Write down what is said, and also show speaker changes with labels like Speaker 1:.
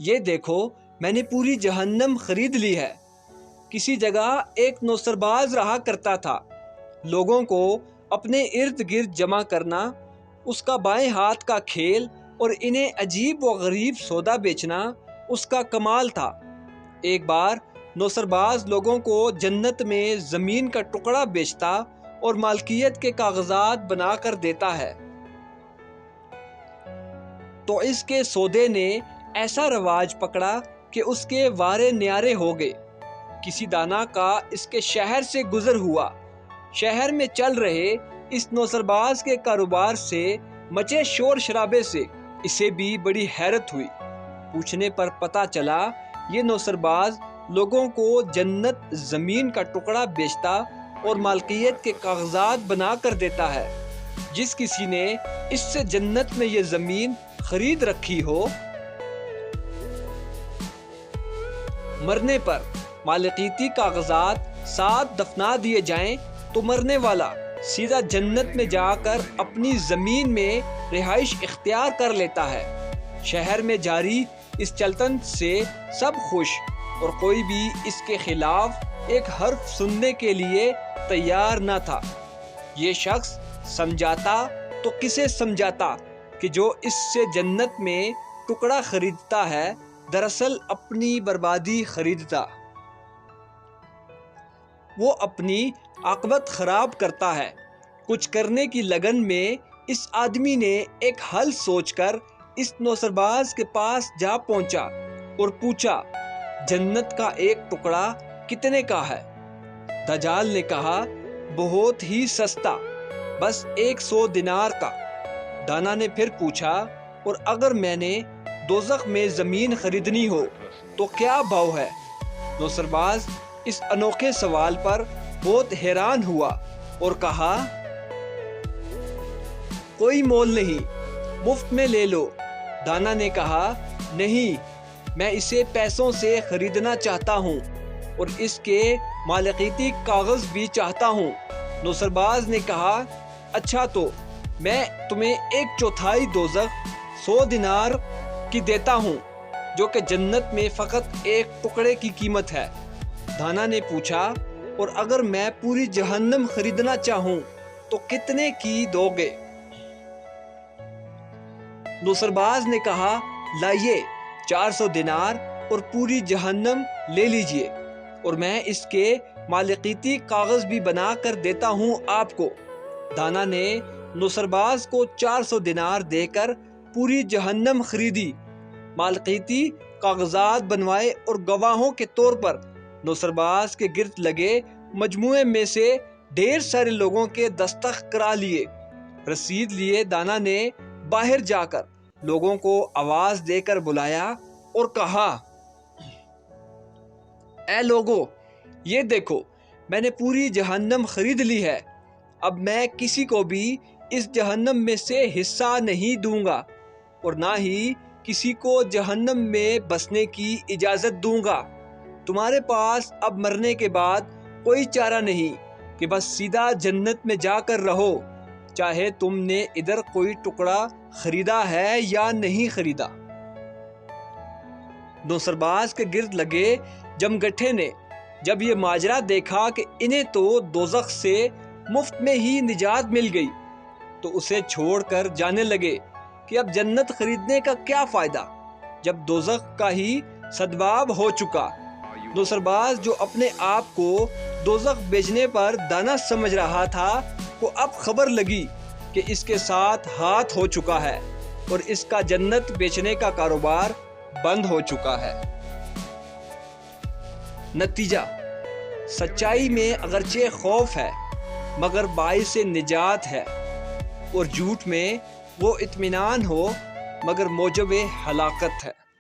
Speaker 1: یہ دیکھو میں نے پوری جہنم خرید لی ہے۔ کسی جگہ ایک نوسرباز رہا کرتا تھا۔ لوگوں کو اپنے ارد گرد جمع کرنا اس کا بائیں ہاتھ کا کھیل اور انہیں عجیب و غریب سودا بیچنا اس کا کمال تھا۔ ایک بار نوسرباز لوگوں کو جنت میں زمین کا ٹکڑا بیچتا اور مالکیت کے کاغذات بنا کر دیتا ہے، تو اس کے سودے نے ایسا رواج پکڑا کہ اس کے وارے نیارے ہو گئے۔ کسی دانا کا اس کے شہر سے گزر ہوا۔ شہر میں چل رہے اس نوسرباز کے کاروبار سے مچے شور شرابے سے اسے بھی بڑی حیرت ہوئی۔ پوچھنے پر پتہ چلا یہ نوسرباز لوگوں کو جنت زمین کا ٹکڑا بیچتا اور مالکیت کے کاغذات بنا کر دیتا ہے۔ جس کسی نے اس سے جنت میں یہ زمین خرید رکھی ہو، مرنے پر مالکیتی کاغذات ساتھ دفنا دیے جائیں تو مرنے والا سیدھا جنت میں جا کر اپنی زمین میں رہائش اختیار کر لیتا ہے۔ شہر میں جاری اس چلتن سے سب خوش اور کوئی بھی اس کے خلاف ایک حرف سننے کے لیے تیار نہ تھا۔ یہ شخص سمجھاتا تو کسے سمجھاتا کہ جو اس سے جنت میں ٹکڑا خریدتا ہے دراصل اپنی بربادی خریدتا، وہ اپنی عاقبت خراب کرتا ہے۔ کچھ کرنے کی لگن میں اس آدمی نے ایک حل سوچ کر اس نوسرباز کے پاس جا پہنچا اور پوچھا، جنت کا ایک ٹکڑا کتنے کا ہے؟ دجال نے کہا، بہت ہی سستا، بس 100 دینار کا۔ دانا نے پھر پوچھا، اور اگر میں نے دوزخ میں زمین خریدنی ہو تو کیا بھاؤ ہے؟ نوسرباز اس انوکھے سوال پر بہت حیران ہوا اور کہا، کوئی مول نہیں، مفت میں لے لو۔ دانا نے کہا، نہیں، میں اسے پیسوں سے خریدنا چاہتا ہوں اور اس کے مالکیتی کاغذ بھی چاہتا ہوں۔ نوسرباز نے کہا، اچھا تو میں تمہیں 1/4 دوزخ 100 دینار کی دیتا ہوں، جو کہ جنت میں فقط ایک ٹکڑے کی قیمت ہے۔ دانا نے پوچھا، اور اگر میں پوری جہنم خریدنا چاہوں تو کتنے کی دو گے؟ نوسرباز نے کہا، لائیے 400 دینار اور پوری جہنم لے لیجئے، اور میں اس کے مالکیتی کاغذ بھی بنا کر دیتا ہوں آپ کو۔ دانا نے نوسرباز کو 400 دینار دے کر پوری جہنم خریدی، مالکیتی کاغذات بنوائے اور گواہوں کے طور پر نوسرباز کے گرد لگے مجموعے میں سے ڈھیر سارے لوگوں کے دستخط کرا لیے۔ رسید لیے دانا نے باہر جا کر لوگوں کو آواز دے کر بلایا اور کہا، اے لوگو، یہ دیکھو میں نے پوری جہنم خرید لی ہے۔ اب میں کسی کو بھی اس جہنم میں سے حصہ نہیں دوں گا اور نہ ہی کسی کو جہنم میں بسنے کی اجازت دوں گا۔ تمہارے پاس اب مرنے کے بعد کوئی چارہ نہیں کہ بس سیدھا جنت میں جا کر رہو، چاہے تم نے ادھر کوئی ٹکڑا خریدا ہے یا نہیں خریدا۔ نوسرباز کے گرد لگے جمگٹھے نے جب یہ ماجرا دیکھا کہ انہیں تو دوزخ سے مفت میں ہی نجات مل گئی، تو اسے چھوڑ کر جانے لگے کہ اب جنت خریدنے کا کیا فائدہ جب دوزخ کا ہی سدباب ہو چکا۔ نوسرباز جو اپنے آپ کو دوزخ بیچنے پر دانا سمجھ رہا تھا، کو اب خبر لگی کہ اس کے ساتھ ہاتھ ہو چکا ہے اور اس کا جنت بیچنے کا کاروبار بند ہو چکا ہے۔ نتیجہ، سچائی میں اگرچہ خوف ہے مگر باعث نجات ہے، اور جھوٹ میں وہ اطمینان ہو مگر موجب ہلاکت ہے۔